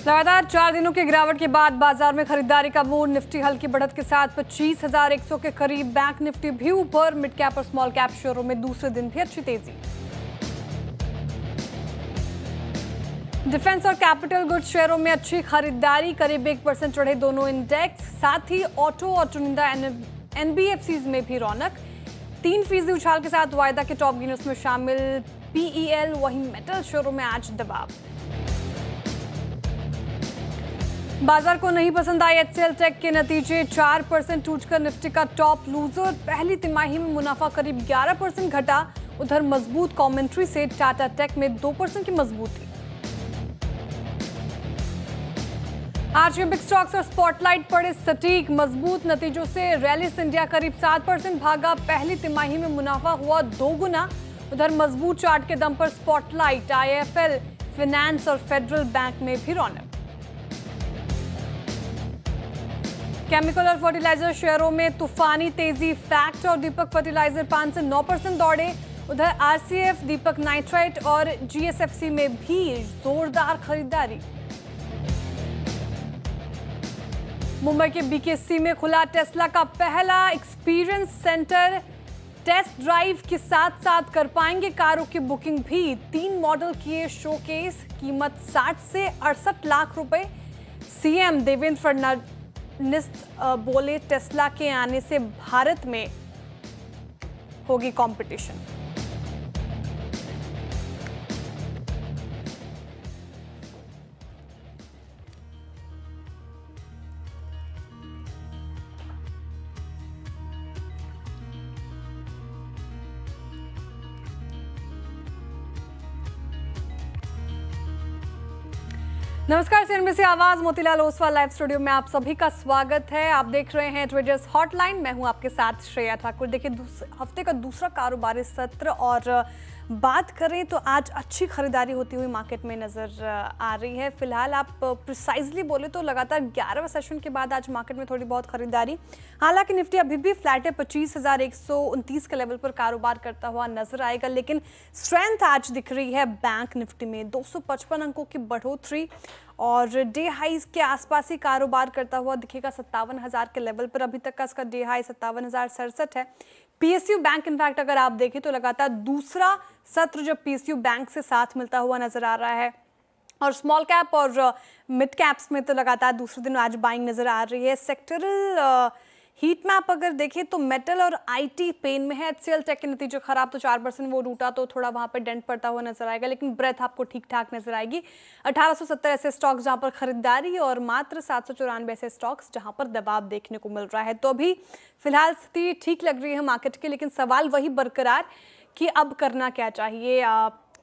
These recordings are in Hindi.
लगातार 4 दिनों की गिरावट के बाद बाजार में खरीदारी का मूड। निफ्टी हल्की बढ़त के साथ 25,100 के करीब। बैंक निफ्टी भी ऊपर। मिड कैप और स्मॉल कैप शेयरों में दूसरे दिन भी अच्छी तेजी। डिफेंस और कैपिटल गुड्स शेयरों में अच्छी खरीदारी, करीब 1% चढ़े दोनों इंडेक्स। साथ ही ऑटो और चुनिंदा एनबीएफसीज में भी रौनक। 3% उछाल के साथ वायदा के टॉप गेनर्स में शामिल पीईएल। वहीं मेटल शेयरों में आज दबाव। बाजार को नहीं पसंद आए एचसीएल टेक के नतीजे। 4% टूटकर निफ्टी का टॉप लूजर। पहली तिमाही में मुनाफा करीब 11% घटा। उधर मजबूत कमेंट्री से टाटा टेक में 2% की मजबूती। आज के बिग स्टॉक्स और स्पॉटलाइट पड़े सटीक। मजबूत नतीजों से रैलिस इंडिया करीब 7% भागा। पहली तिमाही में मुनाफा हुआ 2 गुना। उधर मजबूत चार्ट के दम पर स्पॉटलाइट, आईएफएल, फाइनेंस और फेडरल बैंक में भी रौनक। केमिकल और फर्टिलाइजर शेयरों में तूफानी तेजी। फैक्ट और दीपक फर्टिलाइजर 5 से 9% दौड़े। उधर आरसीएफ, दीपक नाइट्राइट और जीएसएफसी में भी जोरदार खरीदारी। मुंबई के बीकेसी में खुला टेस्ला का पहला एक्सपीरियंस सेंटर। टेस्ट ड्राइव के साथ साथ कर पाएंगे कारों की बुकिंग भी। 3 मॉडल किए शोकेस। कीमत 60 से 68 लाख रुपए। सीएम देवेंद्र फडणवीस बोले टेस्ला के आने से भारत में होगी कंपटीशन। नमस्कार, सीएनबीसी आवाज मोतीलाल ओसवाल लाइव स्टूडियो में आप सभी का स्वागत है। आप देख रहे हैं ट्रेडर्स हॉटलाइन। मैं हूं आपके साथ श्रेया ठाकुर। देखिए, हफ्ते का दूसरा कारोबारी सत्र और बात करें तो आज अच्छी खरीदारी होती हुई मार्केट में नजर आ रही है। फिलहाल आप प्रिसाइजली बोले तो लगातार 11वें सेशन के बाद आज मार्केट में थोड़ी बहुत खरीदारी। हालांकि निफ्टी अभी भी फ्लैट है, 25,129 के लेवल पर कारोबार करता हुआ नजर आएगा। लेकिन स्ट्रेंथ आज दिख रही है बैंक निफ्टी में। 255 अंकों की बढ़ोतरी और डे हाइज के आसपास ही कारोबार करता हुआ दिखेगा। 57,000 के लेवल पर अभी तक का इसका डे हाई 57,067 है। पीएसयू बैंक इनफैक्ट अगर आप देखें तो लगातार दूसरा सत्र जब पीएसयू बैंक से साथ मिलता हुआ नजर आ रहा है। और स्मॉल कैप और मिड कैप्स में तो लगातार दूसरे दिन आज बाइंग नजर आ रही है। सेक्टरल हीट मैप अगर देखें तो मेटल और आईटी पेन में है। एचसीएल टेक के नतीजे खराब, तो 4% वो रूटा, तो थोड़ा वहां पे डेंट पड़ता हुआ नजर आएगा। लेकिन ब्रेथ आपको ठीक ठाक नजर आएगी। 1870 ऐसे स्टॉक्स जहां पर खरीदारी और मात्र 794 ऐसे स्टॉक्स जहां पर दबाव देखने को मिल रहा है। तो अभी फिलहाल स्थिति ठीक लग रही है मार्केट की। लेकिन सवाल वही बरकरार कि अब करना क्या चाहिए,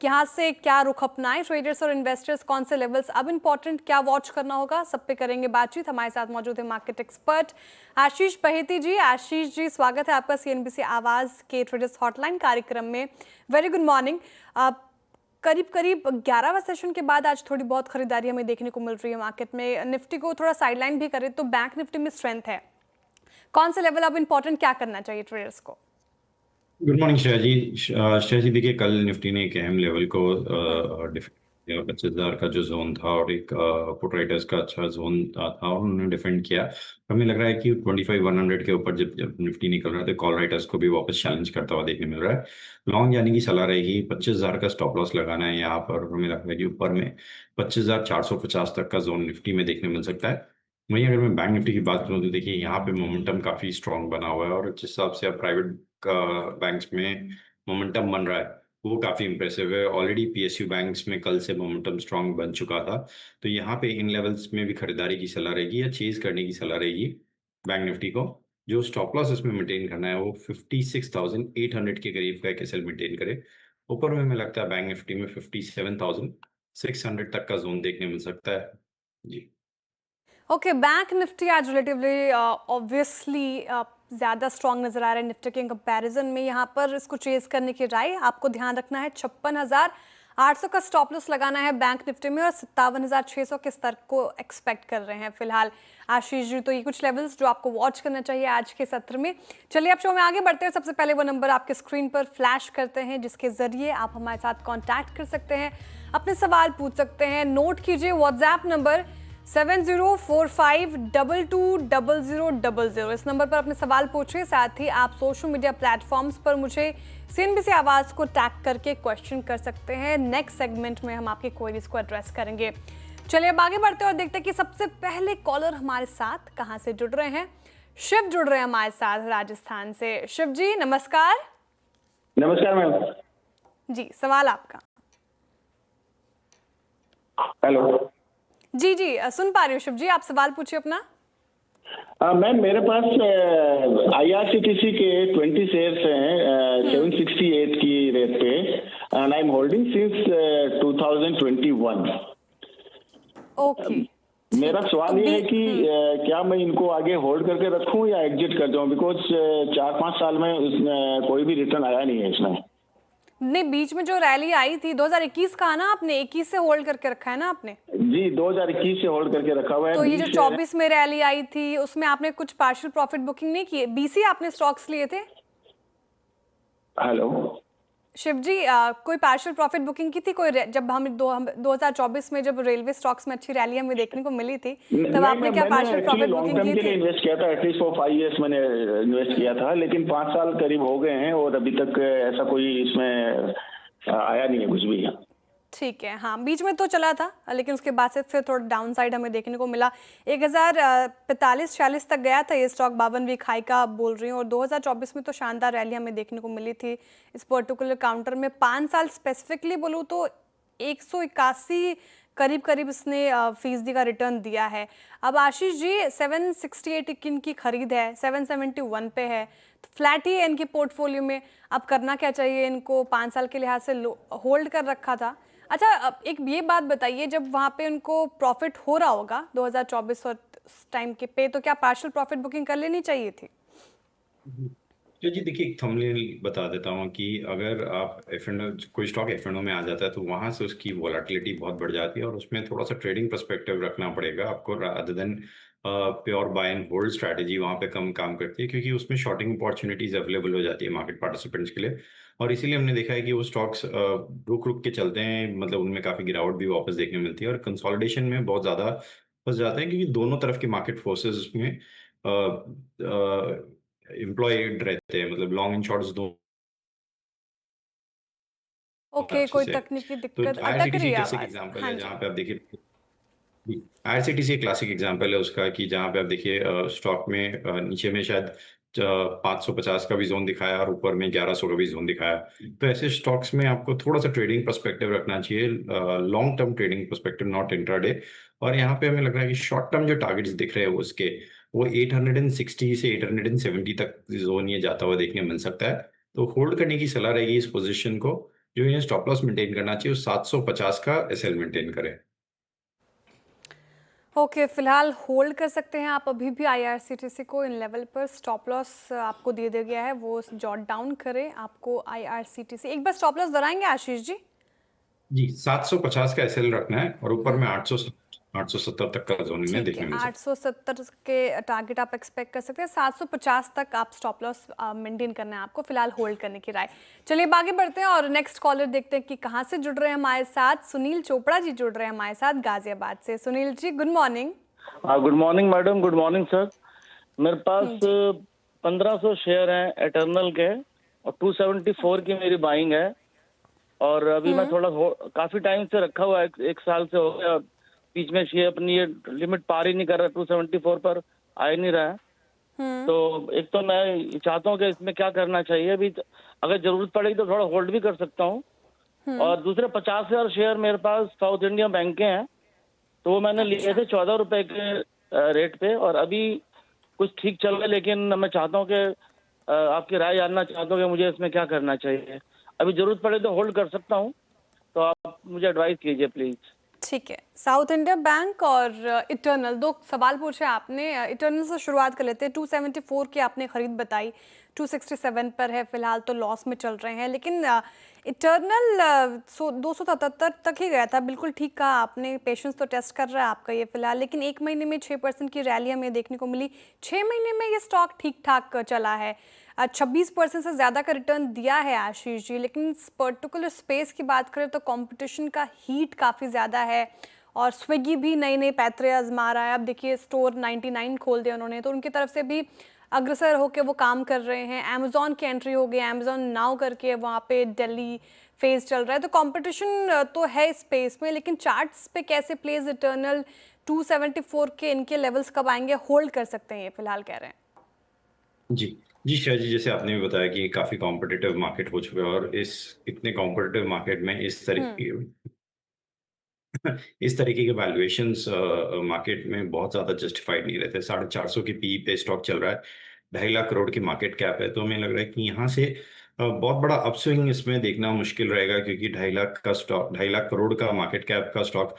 यहाँ से क्या रुख अपनाएं ट्रेडर्स और इन्वेस्टर्स, कौन से लेवल्स अब इंपॉर्टेंट, क्या वॉच करना होगा, सब पे करेंगे बातचीत। हमारे साथ मौजूद है मार्केट एक्सपर्ट आशीष पहेती जी। आशीष जी, स्वागत है आपका सीएनबीसी आवाज के ट्रेडर्स हॉटलाइन कार्यक्रम में। Very good morning. करीब 11वां सेशन के बाद आज थोड़ी बहुत खरीदारी हमें देखने को मिल रही है मार्केट में। निफ्टी को थोड़ा साइडलाइन भी करें तो बैंक निफ्टी में स्ट्रेंथ है। कौन से लेवल अब इंपॉर्टेंट, क्या करना चाहिए ट्रेडर्स को? गुड मॉर्निंग श्रेया जी। श्रेया जी, देखिए कल निफ्टी ने एक अहम लेवल को डिफेंड किया। 25,000 का जो जोन था और एक पुट राइटर्स का अच्छा जोन था और उन्होंने डिफेंड किया। हमें लग रहा है कि 25,100 के ऊपर जब निफ्टी निकल रहा है तो कॉल राइटर्स को भी वापस चैलेंज करता हुआ देखने मिल रहा है। लॉन्ग जाने की सलाह रहेगी। 25,000 का स्टॉप लॉस लगाना है यहाँ पर। हमें लग रहा है कि ऊपर में 25,450 तक का जोन निफ्टी में देखने मिल सकता है। वहीं अगर मैं बैंक निफ्टी की बात करूँ तो देखिए यहाँ पे मोमेंटम काफी स्ट्रांग बना हुआ है और जिस हिसाब से अब प्राइवेट बैंक्स में मोमेंटम बन रहा है वो काफी इंप्रेसिव है। ऑलरेडी पीएसयू बैंक्स में कल से मोमेंटम स्ट्रांग बन चुका था। तो यहाँ पे इन लेवल्स में भी खरीदारी की सलाह रहेगी या चेज करने की सलाह रहेगी बैंक निफ्टी को। जो स्टॉप लॉस इसमें मेंटेन करना है वो 56,800 के करीब का एक एसएल मेंटेन करे। ऊपर में हमें लगता है बैंक निफ्टी में 57,600 तक का जोन देखने मिल सकता है जी। ओके, बैंक निफ्टी आज रिलेटिवली ऑब्वियसली ज़्यादा स्ट्रॉन्ग नजर आ रहा है निफ्टी के कंपैरिजन में। यहाँ पर इसको चेज करने की राय आपको ध्यान रखना है। 56,000 800 का स्टॉप लॉस लगाना है बैंक निफ्टी में और 57,600 के स्तर को एक्सपेक्ट कर रहे हैं फिलहाल आशीष जी। तो ये कुछ लेवल्स जो आपको वॉच करना चाहिए आज के सत्र में। चलिए अब शो में आगे बढ़ते हैं। सबसे पहले वो नंबर आपके स्क्रीन पर फ्लैश करते हैं जिसके जरिए आप हमारे साथ कॉन्टैक्ट कर सकते हैं, अपने सवाल पूछ सकते हैं। नोट कीजिए व्हाट्सएप नंबर 7045220000। इस नंबर पर अपने सवाल पूछिए। साथ ही आप सोशल मीडिया प्लेटफॉर्म्स पर मुझे सीएनबीसी आवाज़ को टैग करके क्वेश्चन कर सकते हैं। नेक्स्ट सेगमेंट में हम आपकी क्वेरीज को एड्रेस करेंगे। चलिए अब आगे बढ़ते हैं और देखते हैं कि सबसे पहले कॉलर हमारे साथ कहाँ से जुड़ रहे हैं। शिव जुड़ रहे हैं हमारे साथ राजस्थान से। शिव जी नमस्कार। नमस्कार मैम। जी सवाल आपका। हेलो जी सुन पा रही हूँ शिव जी, आप सवाल पूछिए अपना। मैम मेरे पास IRCTC के 20 शेयर्स हैं 768 की रेट पे and I am holding since 2021। Okay, मेरा सवाल ये है कि क्या मैं इनको आगे होल्ड करके रखूं या एग्जिट कर दूं, बिकॉज 4-5 साल में उसमें कोई भी रिटर्न आया नहीं है इसमें। नहीं, बीच में जो रैली आई थी 2021 का ना, आपने 21 से होल्ड करके रखा है ना आपने? जी 2021 से होल्ड करके रखा हुआ है। तो ये जो 24 में रैली आई थी उसमें आपने कुछ पार्शियल प्रॉफिट बुकिंग नहीं की? BC आपने स्टॉक्स लिए थे? हेलो शिव जी कोई पार्शियल प्रॉफिट बुकिंग की थी कोई जब हम 2024 में जब रेलवे स्टॉक्स में अच्छी रैली हमें देखने को मिली थी तब आपने क्या पार्शियल प्रॉफिट बुकिंग की थी? इन्वेस्ट किया था, एटलीस्ट फॉर 5 इयर्स मैंने इन्वेस्ट किया था, लेकिन 5 साल करीब हो गए हैं और अभी तक ऐसा कोई इसमें आया नहीं है कुछ भी। ठीक है, हाँ बीच में तो चला था लेकिन उसके बाद से फिर थोड़ा डाउन साइड हमें देखने को मिला। 1045-46 तक गया था ये स्टॉक, 52 वीक हाई का बोल रही हूँ। और 2024 में तो शानदार रैली हमें देखने को मिली थी इस पर्टिकुलर काउंटर में। 5 साल स्पेसिफिकली बोलूँ तो 181 करीब इसने फीसदी का रिटर्न दिया है। अब आशीष जी 768 इनकी खरीद है, 771 पे है, तो फ्लैट ही है इनकी पोर्टफोलियो में। अब करना क्या चाहिए इनको? 5 साल के लिहाज से होल्ड कर रखा था। अच्छा अब एक ये बात बताइए, जब वहाँ पे उनको प्रॉफिट हो रहा होगा 2024 और टाइम के पे, तो क्या पार्शियल प्रॉफिट बुकिंग कर लेनी चाहिए थी? तो जी देखिए, एक थंबनेल बता देता हूँ कि अगर आप कोई स्टॉक F&O में आ जाता है तो वहाँ से उसकी वॉलेटिलिटी बहुत बढ़ जाती है और उसमें थोड़ा सा ट्रेडिंग पर्सपेक्टिव रखना पड़ेगा आपको, rather than pure buy and hold strategy वहाँ पे कम काम करती है, क्योंकि उसमें शॉर्टिंग अपॉर्चुनिटीज अवेलेबल हो जाती है मार्केट पार्टिसिपेंट्स के लिए। और इसीलिए हमने देखा है कि वो स्टॉक्स रुक के चलते हैं, मतलब उनमें काफ़ी गिरावट भी वापस देखने मिलती है और कंसोलिडेशन में बहुत ज़्यादा फंस जाते हैं, क्योंकि दोनों तरफ के मार्केट फोर्सेस में एम्प्लॉयड रहते हैं, मतलब लॉन्ग एंड शॉर्ट्स दो ओके, अच्छे कोई से। तकनीकी तो दिक्कत, अटक आईआरसीटीसी रही है क्लासिक आवाज। एग्जांपल हाँ है जी। जहाँ पे आप देखिए, आईआरसीटीसी एक क्लासिक एग्जांपल है उसका, कि जहाँ पे आप देखिए स्टॉक में नीचे में शायद 550 का भी जोन दिखाया और ऊपर में 1100 का भी जोन दिखाया। तो ऐसे स्टॉक्स में आपको थोड़ा सा ट्रेडिंग पर्सपेक्टिव रखना चाहिए, long term trading perspective, not intraday. और यहाँ पे हमें लग रहा है कि शॉर्ट टर्म जो टारगेट्स दिख रहे हैं उसके वो 860 से 870 तक जोन ये जाता हुआ देखने मिल सकता है। तो होल्ड करने की सलाह रहेगी इस पोजीशन को। जो इन्हें स्टॉप लॉस मेंटेन करना चाहिए वो 750 का एसएल मेंटेन करें। ओके, फिलहाल होल्ड कर सकते हैं आप अभी भी IRCTC को। इन लेवल पर स्टॉप लॉस आपको दे दिया गया है, वो जॉट डाउन करें आपको IRCTC। एक बार स्टॉप लॉस दोहराएंगे आशीष जी? जी 750 का एसएल रखना है और ऊपर में 870 तक का जोन इन्हें ठीक है, देखने मिल सकता 870 के टारगेट आप एक्सपेक्ट कर सकते हैं। 750 तक आप स्टॉप लॉस मेंटेन करना है आपको, फिलहाल होल्ड करने की राय। चलिए आगे बढ़ते हैं और नेक्स्ट कॉलर देखते हैं कि कहाँ से जुड़ रहे हैं हमारे साथ। सुनील चोपड़ा जी जुड़ रहे हैं हमारे साथ गाजियाबाद से। Sunil ji good morning. Good morning madam, good morning sir. मेरे पास 1500 शेयर हैं एटर्नल के और 274 की मेरी बाइंग है। और अभी मैं थोड़ा काफी टाइम से रखा हुआ है, 1 साल से हो गया। बीच में शेयर अपनी ये लिमिट पार ही नहीं कर रहा, 274 पर आ ही नहीं रहा है। तो एक तो मैं चाहता हूँ कि इसमें क्या करना चाहिए। अभी अगर जरूरत पड़ेगी तो थोड़ा होल्ड भी कर सकता हूँ। और दूसरे 50,000 शेयर मेरे पास साउथ इंडिया बैंक के हैं, तो वो मैंने लिए थे 14 रुपए के रेट पे और अभी कुछ ठीक चल रहा है, लेकिन मैं चाहता हूँ कि आपकी राय जानना चाहता हूँ कि मुझे इसमें क्या करना चाहिए। अभी जरूरत पड़े तो होल्ड कर सकता हूँ, तो आप मुझे एडवाइस कीजिए प्लीज। ठीक है, साउथ इंडिया बैंक और इटर्नल, 2 सवाल पूछे आपने। इटर्नल से शुरुआत कर लेते हैं। 274 की आपने खरीद बताई, 267 पर है फिलहाल, तो लॉस में चल रहे हैं। लेकिन इटर्नल 277 तक ही गया था, बिल्कुल ठीक कहा आपने। पेशेंस तो टेस्ट कर रहा है आपका ये फिलहाल, लेकिन एक महीने में 6% की रैली हमें देखने को मिली। 6 महीने में ये स्टॉक ठीक ठाक चला है, 26% से ज़्यादा का रिटर्न दिया है आशीष जी। लेकिन इस पर्टिकुलर स्पेस की बात करें तो कंपटीशन का हीट काफ़ी ज़्यादा है, और स्विगी भी नई नई पैतरे आजमा रहा है। अब देखिए स्टोर 99 खोल दिया उन्होंने, तो उनकी तरफ से भी अग्रसर होकर वो काम कर रहे हैं। अमेजोन की एंट्री हो गई, अमेजोन नाउ करके वहाँ पे दिल्ली फेज चल रहा है। तो कंपटीशन तो है इस स्पेस में, लेकिन चार्ट्स पे कैसे प्लेज इटर्नल 274 के इनके लेवल्स कब आएंगे, होल्ड कर सकते हैं ये फिलहाल कह रहे हैं। जी जी श्रेया जी, जैसे आपने भी बताया कि काफी कॉम्पिटिटिव मार्केट हो चुका है, और इस इतने कॉम्पिटिटिव मार्केट में इस तरीके के वैल्यूएशंस मार्केट में बहुत ज्यादा जस्टिफाइड नहीं रहते। 450 की पी पे स्टॉक चल रहा है, 2.5 लाख करोड़ की मार्केट कैप है। तो हमें लग रहा है कि यहाँ से बहुत बड़ा अपस्विंग इसमें देखना मुश्किल रहेगा, क्योंकि 2.5 लाख का स्टॉक, 2.5 लाख करोड़ का मार्केट कैप का स्टॉक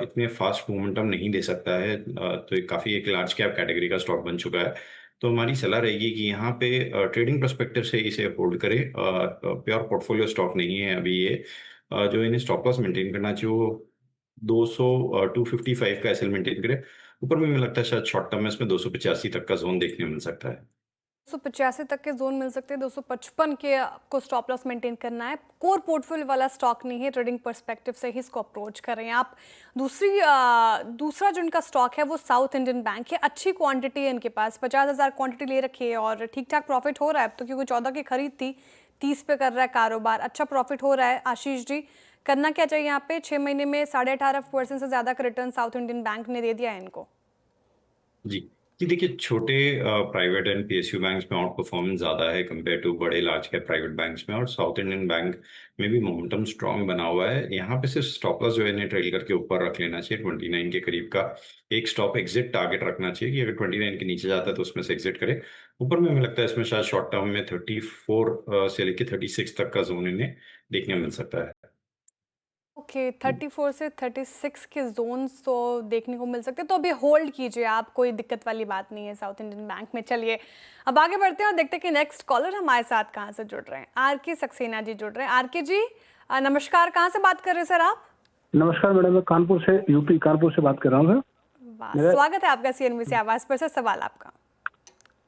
इतने फास्ट मोमेंटम नहीं दे सकता है। तो ये काफी एक लार्ज कैप कैटेगरी का स्टॉक बन चुका है। तो हमारी सलाह रहेगी कि यहाँ पे ट्रेडिंग पर्सपेक्टिव से इसे होल्ड करें। प्योर पोर्टफोलियो स्टॉक नहीं है अभी ये। जो इन्हें स्टॉप लॉस मेंटेन करना चाहिए वो 200 255 का एसएल मेंटेन करे। ऊपर में मुझे लगता है शायद शॉर्ट टर्म में इसमें 285 तक का जोन देखने को मिल सकता है। 285 तक के जोन मिल सकते हैं, 255 के आपको स्टॉप लॉस मेंटेन करना है। कोर पोर्टफोलियो वाला स्टॉक नहीं है, ट्रेडिंग पर्सपेक्टिव से ही इसको अप्रोच कर रहे हैं आप। दूसरा जो इनका स्टॉक है वो साउथ इंडियन बैंक है। अच्छी क्वांटिटी है इनके पास, 50,000 क्वांटिटी ले रखी है और ठीक ठाक प्रॉफिट हो रहा है। अब तो क्योंकि 14 की खरीद थी, 30 पे कर रहा है कारोबार, अच्छा प्रॉफिट हो रहा है। आशीष जी, करना क्या चाहिए यहाँ पे? 6 महीने में 18.5% से ज्यादा का रिटर्न साउथ इंडियन बैंक ने दे दिया है इनको। जी जी, देखिए छोटे प्राइवेट एंड पीएसयू बैंक्स में आउट परफॉर्मेंस ज़्यादा है कंपेयर टू बड़े लार्ज कैप प्राइवेट बैंक्स में, और साउथ इंडियन बैंक में भी मोमेंटम स्ट्रांग बना हुआ है। यहाँ पे सिर्फ स्टॉप लॉस जो है इन्हें ट्रेल करके ऊपर रख लेना चाहिए। 29 के करीब का एक स्टॉप एग्जिट टारगेट रखना चाहिए कि अगर 29 के नीचे जाता है तो उसमें से एग्जिट करे। ऊपर में हमें लगता है इसमें शायद शॉर्ट टर्म में 34 से लेके 36 तक का जोन इन्हें देखने को मिल सकता है। ओके, 34 से 36 के जोन्स तो देखने को मिल सकते हैं, तो अभी होल्ड कीजिए आप, कोई दिक्कत वाली बात नहीं है साउथ इंडियन बैंक में। चलिए अब आगे बढ़ते हैं और देखते हैं कि नेक्स्ट कॉलर हमारे साथ कहाँ से जुड़ रहे हैं। आरके सक्सेना जी जुड़ रहे हैं। आरके जी नमस्कार, कहाँ से बात कर रहे हैं सर आप? नमस्कार मैडम, मैं कानपुर से, यूपी कानपुर से बात कर रहा हूँ सर। वाह, स्वागत है आपका सीएनबीसी आवाज पर। सर सवाल आपका।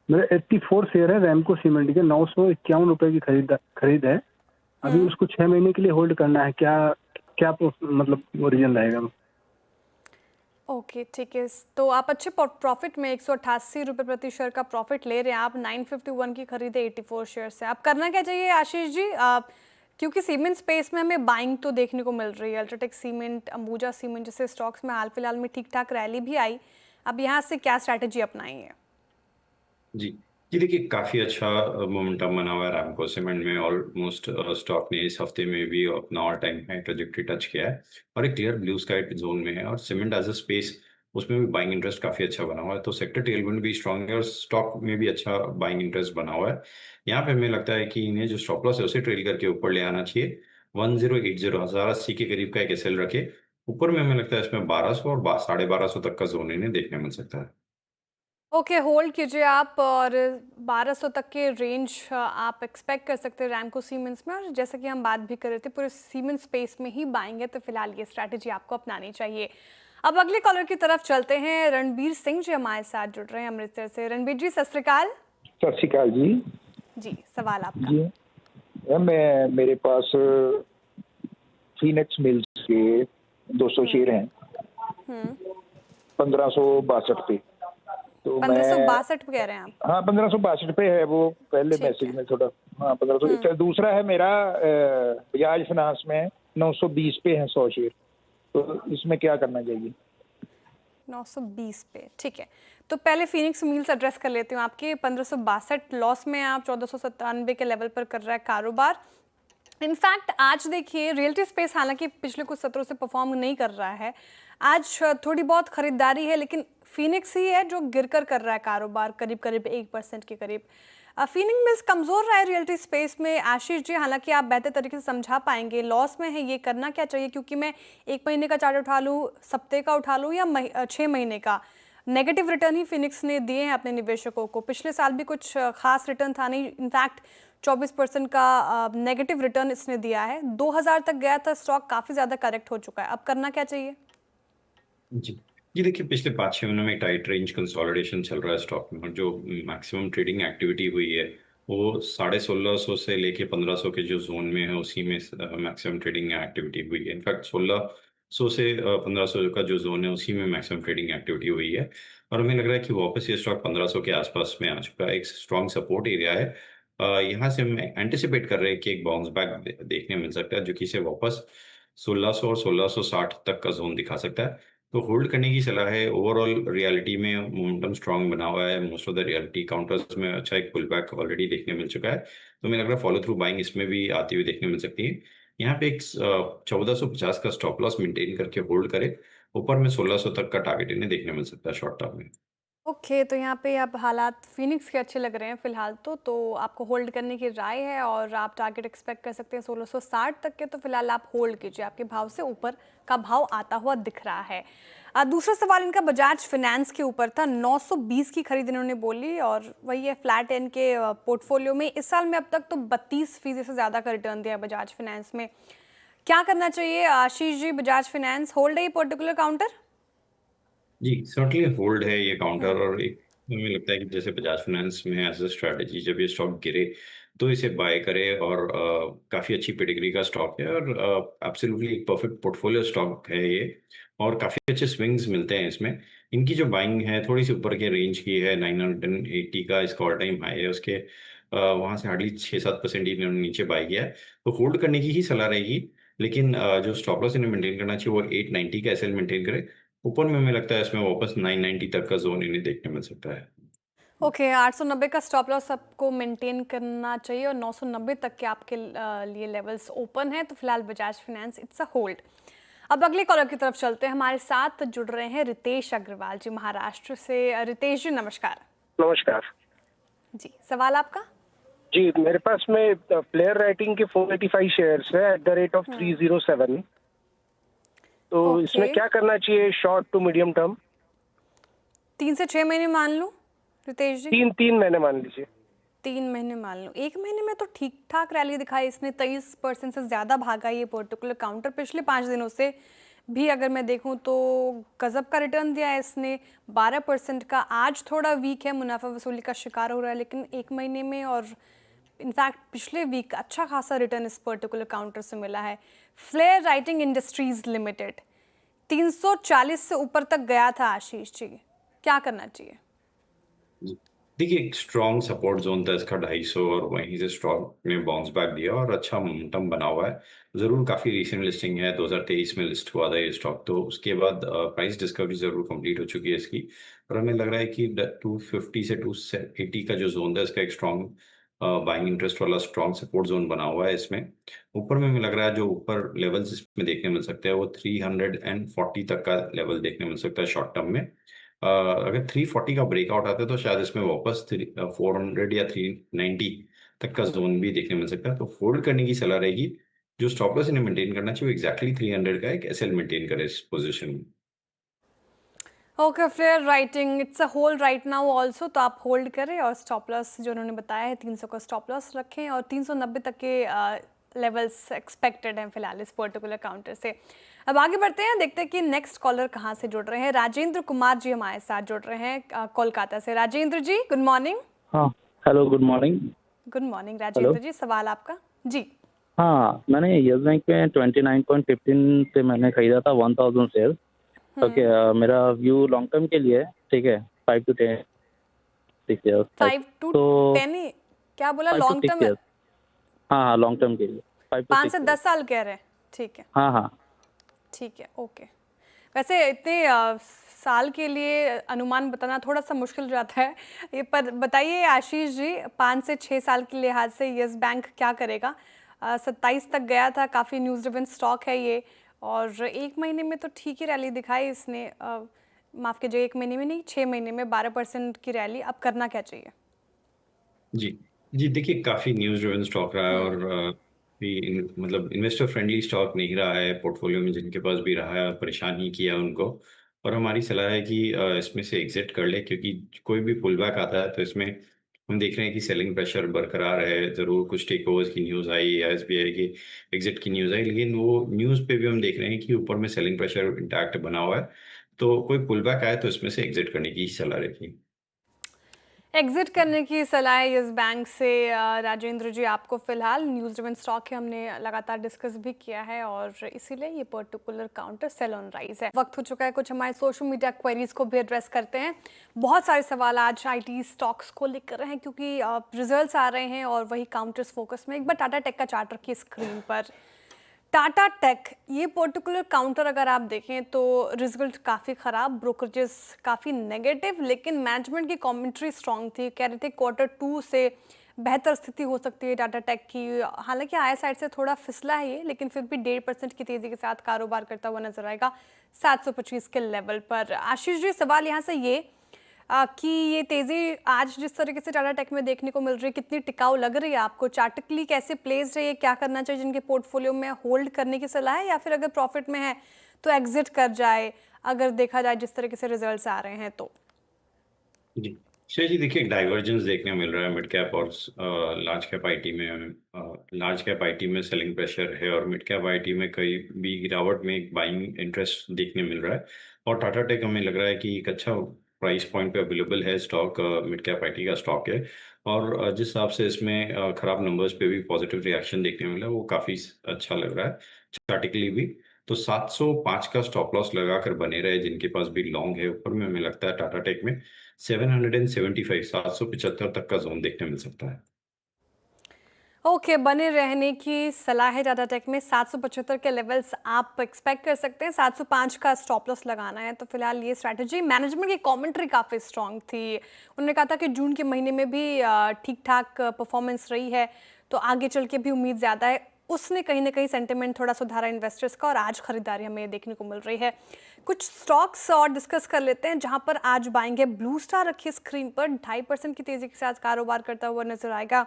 मेरे 84 शेयर है रैमको सीमेंट के, 951 रुपए की खरीद है। अभी उसको 6 महीने के लिए होल्ड करना है, क्या मतलब रीजन रहेगा? ओके ठीक है, तो आप अच्छे प्रॉफिट में 188 रुपये प्रति शेयर का प्रॉफिट ले रहे हैं। आप 951 की खरीदे 84 शेयर से। आप करना क्या चाहिए आशीष जी? क्योंकि सीमेंट स्पेस में हमें बाइंग तो देखने को मिल रही है, अल्ट्राटेक सीमेंट, अंबुजा सीमेंट जैसे स्टॉक्स में हाल फिलहाल में ठीक ठाक रैली भी आई। अब यहाँ से क्या स्ट्रैटेजी अपनाई है? जी जी, देखिए काफी अच्छा मोमेंटम बना हुआ है रैमको सीमेंट में। ऑलमोस्ट स्टॉक ने इस हफ्ते में भी अपना all time high trajectory touch किया है और एक क्लियर ब्लू स्काई जोन में है। और सीमेंट एज अ स्पेस उसमें भी बाइंग इंटरेस्ट काफी अच्छा बना हुआ है। तो सेक्टर टेलविंड भी स्ट्रांग है और स्टॉक में भी अच्छा बाइंग इंटरेस्ट बना हुआ है। यहाँ पे हमें लगता है कि इन्हें जो स्टॉप लॉस है उसे ट्रेल करके ऊपर ले आना चाहिए। 1080 के करीब का एक एसएल रखे। ऊपर में हमें लगता है इसमें 1200 और 1250 तक का जोन इन्हें देखने मिल सकता है। ओके, होल्ड कीजिए आप, और 1200 तक के रेंज आप एक्सपेक्ट कर सकते हैं रैमको सीमेंट्स में। और जैसे कि हम बात भी कर रहे थे, पूरे सीमेंट स्पेस में ही बाइंग है, तो फिलहाल ये स्ट्रैटेजी आपको अपनानी चाहिए। अब अगले कॉलर की तरफ चलते हैं। रणबीर सिंह जी हमारे साथ जुड़ रहे हैं अमृतसर से। रणबीर जी सत श्री अकाल। सत श्री अकाल जी। जी सवाल आपका। जी मेरे पास फीनिक्स मिल्स के 200 शेयर हैं 1562 पे। तो 1562 पे कह रहे हैं आप? हाँ 1562 पे है वो, पहले मैसेज में थोड़ा। हाँ 1500। दूसरा है मेरा बजाज फाइनेंस में 920 पे है 100 शेयर। तो इसमें क्या करना चाहिए? 920 पे, ठीक है। तो पहले फिनिक्स मिल्स एड्रेस कर लेती हूँ आपके। 1562 लॉस में, आप 1497 के लेवल पर कर रहा है कारोबार। इनफैक्ट आज देखिए रियल्टी स्पेस हालांकि पिछले कुछ सत्रों से परफॉर्म नहीं कर रहा है, आज थोड़ी बहुत खरीदारी है, लेकिन फिनिक्स ही है जो गिरकर कर रहा है कारोबार, करीब करीब 1% के करीब। फिनिक्स मिल्स कमजोर रहा है रियल्टी स्पेस में। आशीष जी, हालांकि आप बेहतर तरीके से समझा पाएंगे, लॉस में है, ये करना क्या चाहिए? क्योंकि मैं 1 महीने का चार्ट उठा लूँ, सप्ताह का उठा लूँ या 6 महीने का, नेगेटिव रिटर्न ही फिनिक्स ने दिए हैं अपने निवेशकों को। पिछले साल भी कुछ खास रिटर्न था नहीं, इनफैक्ट 24% का नेगेटिव रिटर्न इसने दिया है। 2000 तक गया था स्टॉक, काफ़ी ज़्यादा करेक्ट हो चुका है। अब करना क्या चाहिए? जी जी, देखिए पिछले 5-6 महीनों में टाइट रेंज कंसोलिडेशन चल रहा है स्टॉक में, और जो मैक्सिमम ट्रेडिंग एक्टिविटी हुई है वो 1650 से लेके 1500 के जो जोन में है उसी में मैक्सिमम ट्रेडिंग एक्टिविटी हुई है। इनफैक्ट 1600 से 1500 का जो जोन है उसी में मैक्सिमम ट्रेडिंग एक्टिविटी हुई है, और हमें लग रहा है कि वापस ये स्टॉक 1500 के आसपास में आ चुका है। एक स्ट्रॉन्ग सपोर्ट एरिया है। यहाँ से हम एंटिसिपेट कर रहे हैं कि एक बाउंस बैक देखने मिल सकता है, जो कि इसे वापस 1600 और 1660 तक का जोन दिखा सकता है। तो होल्ड करने की सलाह है। ओवरऑल रियलिटी में मोमेंटम स्ट्रांग बना हुआ है। Most of the reality counters में अच्छा एक पुल बैक ऑलरेडी देखने मिल चुका है, तो मुझे लग रहा है फॉलो थ्रू बाइंग इसमें भी आती हुई देखने मिल सकती है। यहाँ पे एक 1450 का स्टॉप लॉस मेंटेन करके होल्ड करे। ऊपर में 1600 तक का टारगेट इन्हें देखने मिल सकता है शॉर्ट टर्म में। ओके, तो यहाँ पे अब हालात फिनिक्स के अच्छे लग रहे हैं फिलहाल तो आपको होल्ड करने की राय है, और आप टारगेट एक्सपेक्ट कर सकते हैं 1660 तक के। तो फिलहाल आप होल्ड कीजिए, आपके भाव से ऊपर का भाव आता हुआ दिख रहा है। दूसरा सवाल इनका बजाज फाइनेंस के ऊपर था। 920 की खरीद इन्होंने बोली, और वही है फ्लैट एंड के पोर्टफोलियो में इस साल में अब तक तो 32% से ज़्यादा का रिटर्न दिया है बजाज फाइनेंस में। क्या करना चाहिए आशीष जी? बजाज फाइनेंस होल्ड है ये पर्टिकुलर काउंटर? जी, सर्टनली होल्ड है ये काउंटर। और एक हमें लगता है कि जैसे बजाज फाइनेंस में एज अ स्ट्रैटेजी जब ये स्टॉक गिरे तो इसे बाय करे, और काफ़ी अच्छी पेडिग्री का स्टॉक है, और एब्सोल्युटली एक परफेक्ट पोर्टफोलियो स्टॉक है ये, और काफ़ी अच्छे स्विंग्स मिलते हैं इसमें। इनकी जो बाइंग है थोड़ी सी ऊपर के रेंज की है। 980 का इसका ऑल टाइम हाई है, उसके वहाँ से हार्डली 6-7% इन्होंने नीचे बाय किया है। तो होल्ड करने की ही सलाह रहेगी, लेकिन जो स्टॉप लॉस इन्हें मेंटेन करना चाहिए वो 890 का एसएल मेंटेन करे। ऊपर में हमें लगता है इसमें वापस 990 तक का जोन इन्हें देखने मिल सकता है। ओके, 890 का स्टॉप लॉस आपको मेंटेन करना चाहिए, और 990 तक के आपके लिए लेवल्स ओपन है। तो फिलहाल Bajaj finance it's a hold. अब अगले कॉलर की तरफ चलते हैं। हमारे साथ जुड़ रहे हैं रितेश अग्रवाल जी महाराष्ट्र से। रितेश जी नमस्कार। नमस्कार जी, सवाल आपका? जी, मेरे पास में प्लेयर राइटिंग के 485 शेयर्स है एट द रेट ऑफ 307। तो इसमें क्या करना चाहिए शॉर्ट टू मीडियम टर्म? 3 से 6 महीने मान लूं रितेश जी? तीन महीने मान लीजिए। 3 महीने मान लूं। 1 महीने में तो ठीक ठाक रैली दिखाई इसने, 23% से ज़्यादा भागा ये पर्टिकुलर काउंटर। पिछले 5 दिनों से भी अगर मैं देखूं तो गजब का रिटर्न दिया है इसने, 12% का। आज थोड़ा वीक है, मुनाफा वसूली का शिकार हो रहा है, लेकिन 1 महीने में और इनफैक्ट पिछले वीक अच्छा खासा रिटर्न इस पर्टिकुलर काउंटर से मिला है। फ्लेयर राइटिंग इंडस्ट्रीज लिमिटेड 340 से ऊपर तक गया था आशीष जी, क्या करना चाहिए? देखिए, एक स्ट्रॉन्ग सपोर्ट जोन था इसका 250, और वहीं से स्टॉक ने बाउंस बैक दिया और अच्छा मोमेंटम बना हुआ है। ज़रूर काफ़ी रीसेंट लिस्टिंग है, 2023 में लिस्ट हुआ था ये स्टॉक, तो उसके बाद प्राइस डिस्कवरी ज़रूर कंप्लीट हो चुकी है इसकी। और हमें लग रहा है कि 250 से 280 का जो जोन था इसका एक स्ट्रॉन्ग बाइंग इंटरेस्ट वाला स्ट्रॉन्ग सपोर्ट जोन बना हुआ है इसमें। ऊपर में हमें लग रहा है जो ऊपर लेवल्स इसमें देखने मिल सकते हैं वो 340 तक का लेवल देखने मिल सकता है शॉर्ट टर्म में। अगर 340 का ब्रेकआउट आता है तो शायद इसमें वापस 400 या 390 तक का जोन भी देखने मिल सकता है। तो होल्ड करने की सलाह रहेगी। जो स्टॉप लॉस इन्हें मेंटेन करना चाहिए वो एग्जैक्टली 300 का एक एसएल मेंटेन करे इस पोजीशन में। Okay, flair writing it's a hold right now also, तो आप होल्ड करें, और स्टॉप लॉस जो उन्होंने बताया है 300 का स्टॉप लॉस रखें, और 390 तक के लेवल्स एक्सपेक्टेड हैं फिलहाल इस पर्टिकुलर काउंटर से। अब आगे बढ़ते हैं, देखते हैं कि नेक्स्ट कॉलर कहाँ से जुड़ रहे हैं। राजेंद्र कुमार जी हमारे साथ जुड़ रहे हैं कोलकाता से। Rajendra ji good morning. हाँ, hello, good morning. Good morning Rajendra ji, सवाल आपका जी। हाँ, मैंने यस बैंक में 29.15 से मैंने खरीदा था 1000 शेयर। ओके, मेरा व्यू लॉन्ग टर्म के लिए है, ठीक है, 5 to 10 6 years। 5 to 10 क्या बोला? Long term? हाँ, लॉन्ग टर्म के लिए 5 से 10 साल कह रहे हैं, ठीक है। हाँ, ठीक है, ओके। वैसे इतने साल के लिए अनुमान बताना थोड़ा सा मुश्किल हो जाता है ये, पर बताइए आशीष जी, 5 से 6 साल के लिहाज से यस बैंक क्या करेगा? 27 तक गया था, काफ़ी न्यूज़ ड्रिवन स्टॉक है ये, और 1 महीने में तो ठीक ही रैली दिखाई इसने। माफ़ कीजिए, 1 महीने में नहीं, 6 महीने में 12% की रैली। अब करना क्या चाहिए? जी देखिए, काफ़ी न्यूज़ ड्रिवन स्टॉक रहा है, और मतलब इन्वेस्टर फ्रेंडली स्टॉक नहीं रहा है। पोर्टफोलियो में जिनके पास भी रहा है परेशान ही किया उनको। और हमारी सलाह है कि इसमें से एग्जिट कर ले, क्योंकि कोई भी पुल बैक आता है तो इसमें हम देख रहे हैं कि सेलिंग प्रेशर बरकरार है। ज़रूर कुछ टेक ओवर्स की न्यूज़ आई या एसबीआई की एग्जिट की न्यूज़ आई, लेकिन वो न्यूज़ पे भी हम देख रहे हैं कि ऊपर में सेलिंग प्रेशर इंटैक्ट बना हुआ है। तो कोई पुल बैक आए तो इसमें से एग्जिट करने की सलाह रहेगी। एग्जिट करने की सलाह यस बैंक से राजेंद्र जी आपको फिलहाल न्यूज़ ड्रिवन स्टॉक है, हमने लगातार डिस्कस भी किया है और इसीलिए ये particular counter sale on rise है। वक्त हो चुका है कुछ हमारे सोशल मीडिया क्वेरीज को भी एड्रेस करते हैं। बहुत सारे सवाल आज आईटी स्टॉक्स को लेकर हैं क्योंकि रिजल्ट्स आ रहे हैं और वही काउंटर्स फोकस में। एक बार टाटा टेक का चार्ट रखिए स्क्रीन पर। टाटा टेक ये पर्टिकुलर काउंटर अगर आप देखें तो रिजल्ट काफ़ी ख़राब, ब्रोकरेजेस काफ़ी नेगेटिव, लेकिन मैनेजमेंट की कमेंट्री स्ट्रांग थी। कह रहे थे Q2 से बेहतर स्थिति हो सकती है टाटा टेक की। हालांकि आई साइड से थोड़ा फिसला है ये, लेकिन फिर भी 1.5% की तेज़ी के साथ कारोबार करता हुआ नजर आएगा 725 के लेवल पर। आशीष जी, सवाल यहाँ से ये कि ये तेज़ी आज जिस तरीके से टाटा टेक में देखने को मिल रही है, कितनी टिकाऊ लग रही है आपको? चार्टिकली कैसे प्लेस रही है? क्या करना चाहिए? जिनके पोर्टफोलियो में होल्ड करने की सलाह है या फिर अगर प्रॉफिट में है तो एग्जिट कर जाए, अगर देखा जाए जिस तरीके से रिजल्ट्स आ रहे हैं तो? जी शेर जी, देखिए डाइवर्जेंस देखने को मिल रहा है मिड कैप और लार्ज कैप आईटी में। लार्ज कैप आईटी में सेलिंग प्रेशर है और मिड कैप आईटी में कई भी गिरावट में एक बाइंग इंटरेस्ट देखने मिल रहा है। और टाटा टेक हमें लग रहा है कि एक अच्छा प्राइस पॉइंट पे अवेलेबल है स्टॉक, मिड कैप आईटी का स्टॉक है। और जिस हिसाब से इसमें खराब नंबर्स पे भी पॉजिटिव रिएक्शन देखने मिला, वो काफ़ी अच्छा लग रहा है चार्टिकली भी। तो 705 का स्टॉप लॉस लगाकर बने रहे जिनके पास भी लॉन्ग है। ऊपर में हमें लगता है टाटा टेक में 775 775 तक का जोन देखने मिल सकता है। ओके, बने रहने की सलाह है टाटा टेक में। 775 के लेवल्स आप एक्सपेक्ट कर सकते हैं। 705 का स्टॉप लॉस लगाना है तो फिलहाल ये स्ट्रैटेजी। मैनेजमेंट की कमेंट्री काफ़ी स्ट्रांग थी। उन्होंने कहा था कि जून के महीने में भी ठीक ठाक परफॉर्मेंस रही है, तो आगे चल के भी उम्मीद ज़्यादा है। उसने कहीं ना कहीं सेंटिमेंट थोड़ा सुधारा इन्वेस्टर्स का और आज खरीदारी हमें देखने को मिल रही है। कुछ स्टॉक्स और डिस्कस कर लेते हैं जहां पर आज बाइंग है। ब्लू स्टार रखिए स्क्रीन पर, 2.5% की तेज़ी के साथ कारोबार करता हुआ नजर आएगा।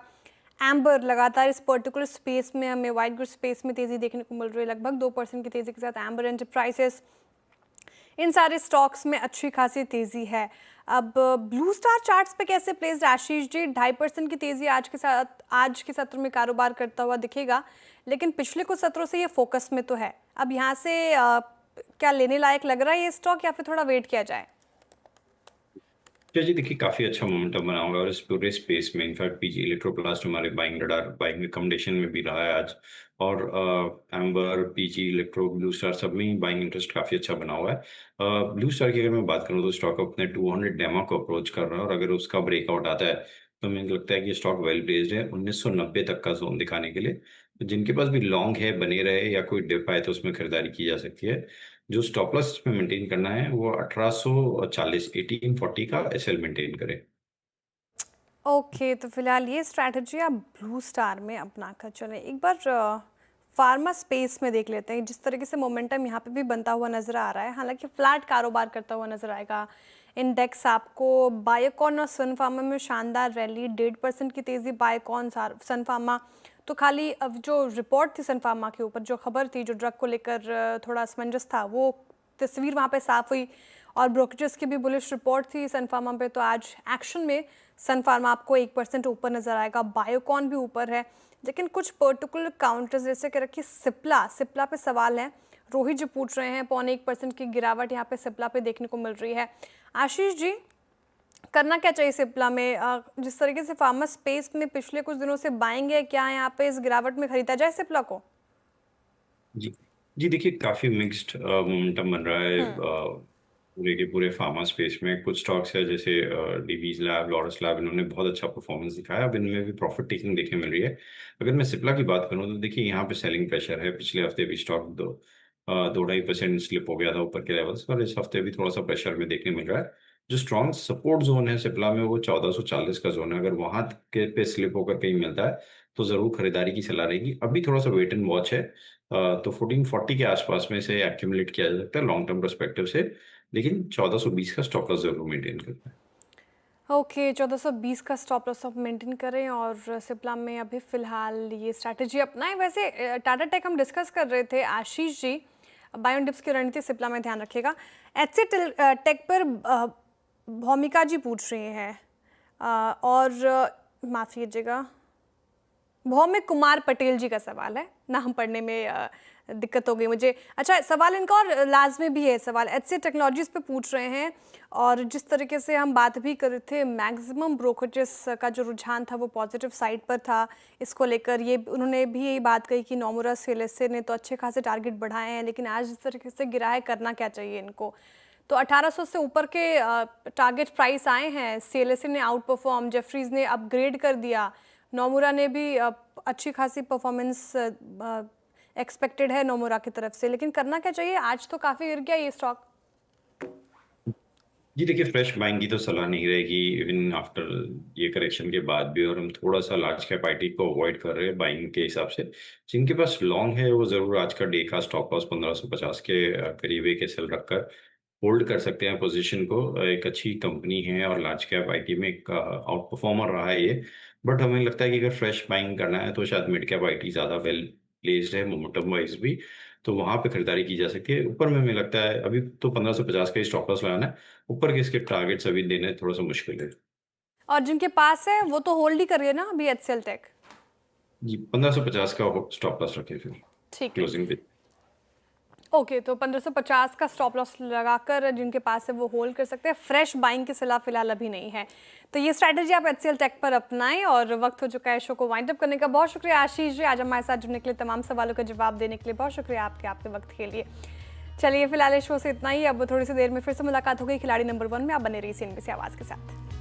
एम्बर लगातार इस पर्टिकुलर स्पेस में हमें वाइट गुड स्पेस में तेज़ी देखने को मिल रही है, लगभग 2% की तेज़ी के साथ एम्बर एंटरप्राइजेस। इन सारे स्टॉक्स में अच्छी खासी तेज़ी है। अब ब्लू स्टार चार्ट्स पे कैसे प्लेस्ड आशीष जी? 2.5% की तेज़ी आज के सत्र में कारोबार करता हुआ दिखेगा, लेकिन पिछले कुछ सत्रों से ये फोकस में तो है। अब यहाँ से क्या लेने लायक लग रहा है ये स्टॉक या फिर थोड़ा वेट किया जाए? जी देखिए, काफ़ी अच्छा मोमेंटम बना हुआ है और इस पूरे स्पेस में इनफैक्ट पीजी इलेक्ट्रोप्लास्ट हमारे बाइंग रडार बाइंग रिकमेंडेशन में भी रहा है आज। और amber, PG electro, blue star सब में ही बाइंग इंटरेस्ट काफ़ी अच्छा बना हुआ है। ब्लू स्टार की अगर मैं बात करूँ तो स्टॉक अपने 200 डेमा को अप्रोच कर रहा है और अगर उसका ब्रेकआउट आता है तो मुझे लगता है कि स्टॉक वेल प्लेस्ड है 1990 तक का जोन दिखाने के लिए। तो जिनके पास भी लॉन्ग है बने रहे, या कोई डिप आए तो उसमें खरीदारी की जा सकती है। जो स्टॉप लॉस इसमें मेंटेन करना है वो 1840 1840 का एसएल मेंटेन करें। ओके, तो फिलहाल ये स्ट्रैटेजी आप ब्लू स्टार में अपना कर चलें। एक बार फार्मा स्पेस में देख लेते हैं जिस तरीके से मोमेंटम यहाँ पे भी बनता हुआ नजर आ रहा है। हालांकि फ्लैट कारोबार करता हुआ नजर आएगा इंडेक्स आपको। बायोकॉन और सन फार्मा में शानदार रैली, 1.5% की तेज़ी बायोकॉन, सन फार्मा तो खाली अब जो रिपोर्ट थी सन फार्मा के ऊपर, जो खबर थी, जो ड्रग को लेकर थोड़ा असमंजस था, वो तस्वीर वहाँ पे साफ हुई और ब्रोकरेजेस की भी बुलिश रिपोर्ट थी सन फार्मा पे। तो आज एक्शन में सन फार्मा आपको 1% ऊपर नजर आएगा, बायोकॉन भी ऊपर है। लेकिन कुछ पर्टिकुलर काउंटर्स जैसे कि रखिए सिप्ला पे सवाल है। रोहित जी पूछ रहे हैं 0.25% की गिरावट यहाँ पे सिप्ला पे देखने को मिल रही है। आशीष जी, करना क्या चाहिए सिप्ला में? जिस तरीके से फार्मा स्पेस में पिछले कुछ दिनों से बाइंग है, क्या यहाँ पे इस गिरावट में खरीदा जाए सिप्ला को? जी जी देखिए, काफ़ी मिक्स्ड मोमेंटम बन रहा है पूरे के पूरे फार्मा स्पेस में। कुछ स्टॉक्स है जैसे डिवीज लैब, लॉरस लैब, इन्होंने बहुत अच्छा परफॉर्मेंस दिखाया। अब इनमें भी प्रॉफिट टेकिंग देखने मिल रही है। अगर मैं सिप्ला की बात करूं तो देखिए, यहाँ पे सेलिंग प्रेशर है। पिछले हफ्ते भी स्टॉक 2-2.5% स्लिप हो गया था ऊपर के लेवल्स, और इस हफ्ते भी थोड़ा सा प्रेशर में देखने मिल रहा है। जो स्ट्रॉन्ग सपोर्ट जोन है सिप्ला में वो 1440 का जोन है। अगर वहां के पे स्लिप होकर कहीं मिलता है तो जरूर खरीदारी की सलाह रहेगी। अभी थोड़ा सा वेट एंड वॉच है। तो 1440 के आसपास में से एक्यूमुलेट किया जा सकता है लॉन्ग टर्म पर्सपेक्टिव से, लेकिन 1420 का स्टॉप लॉस जरूर मेंटेन करना है। ओके, 1420 का स्टॉप लॉस आप मेंटेन करें और सिप्ला में अभी फिलहाल ये स्ट्रैटेजी अपनाएं। वैसे टाटा टेक हम डिस्कस कर रहे थे आशीष जी, बायोन डिप्स की रणनीति सिप्ला में ध्यान रखिएगा। HCL टेक पर भौमिका जी पूछ रही हैं और माफ़ कीजिएगा, भौमिक कुमार पटेल जी का सवाल है, नाम पढ़ने में दिक्कत हो गई मुझे। अच्छा, सवाल इनका और लाजमी भी है सवाल, HCL टेक्नोलॉजीज़ पे पूछ रहे हैं और जिस तरीके से हम बात भी कर रहे थे, मैक्सिमम ब्रोकरेजेस का जो रुझान था वो पॉजिटिव साइड पर था। इसको लेकर ये उन्होंने भी यही बात कही कि नोमुरा CLSA ने तो अच्छे खासे टारगेट बढ़ाए हैं, लेकिन आज जिस तरीके से गिरा है, करना क्या चाहिए इनको। तो 1800 से ऊपर के टारगेट प्राइस आए हैं, CLSA ने आउट परफॉर्म, जेफरीज ने अपग्रेड कर दिया, नोमुरा ने भी अच्छी खासी परफॉर्मेंस एक्सपेक्टेड है नोमुरा की तरफ से, लेकिन करना क्या चाहिए? आज तो काफ़ी गिर गया ये स्टॉक। जी देखिए, फ्रेश बाइंग की तो सलाह नहीं रहेगी इवन आफ्टर ये करेक्शन के बाद भी, और हम थोड़ा सा लार्ज कैप आईटी को अवॉइड कर रहे हैं बाइंग के हिसाब से। जिनके पास लॉन्ग है वो ज़रूर आज का डे का स्टॉप लॉस 1550 के करीब एक एसएल रखकर होल्ड कर सकते हैं पोजीशन को। एक अच्छी कंपनी है और लार्ज कैप आईटी में एक आउट परफॉर्मर रहा है ये, बट हमें लगता है कि अगर फ्रेश बाइंग करना है तो शायद मिड कैप आईटी ज़्यादा वेल प्लेस्ड है मोमेंटम वाइज भी, तो वहां पे खरीदारी की जा सकती है। ऊपर में हमें लगता है अभी तो 1550 का ही स्टॉप लॉस लगाना है, ऊपर के इसके टारगेट्स अभी देने थोड़ा सा मुश्किल है। और जिनके पास है वो तो होल्ड ही करिए ना अभी HCL टेक। जी 1550 का स्टॉप लॉस रखे फिर ठीक है, क्लोजिंग पे। ओके, तो 1550 का स्टॉप लॉस लगाकर जिनके पास है वो होल्ड कर सकते हैं। फ्रेश बाइंग की सलाह फिलहाल अभी नहीं है, तो ये स्ट्रैटेजी आप HCL टेक पर अपनाएं। और वक्त हो चुका है शो को वाइंड अप करने का। बहुत शुक्रिया आशीष जी, आज हमारे साथ जुड़ने के लिए, तमाम सवालों का जवाब देने के लिए बहुत शुक्रिया आपके वक्त के लिए। चलिए फिलहाल इस शो से इतना ही, अब थोड़ी सी देर में फिर से मुलाकात होगी खिलाड़ी नंबर 1 में। आप बने रहिए CNBC आवाज़ के साथ।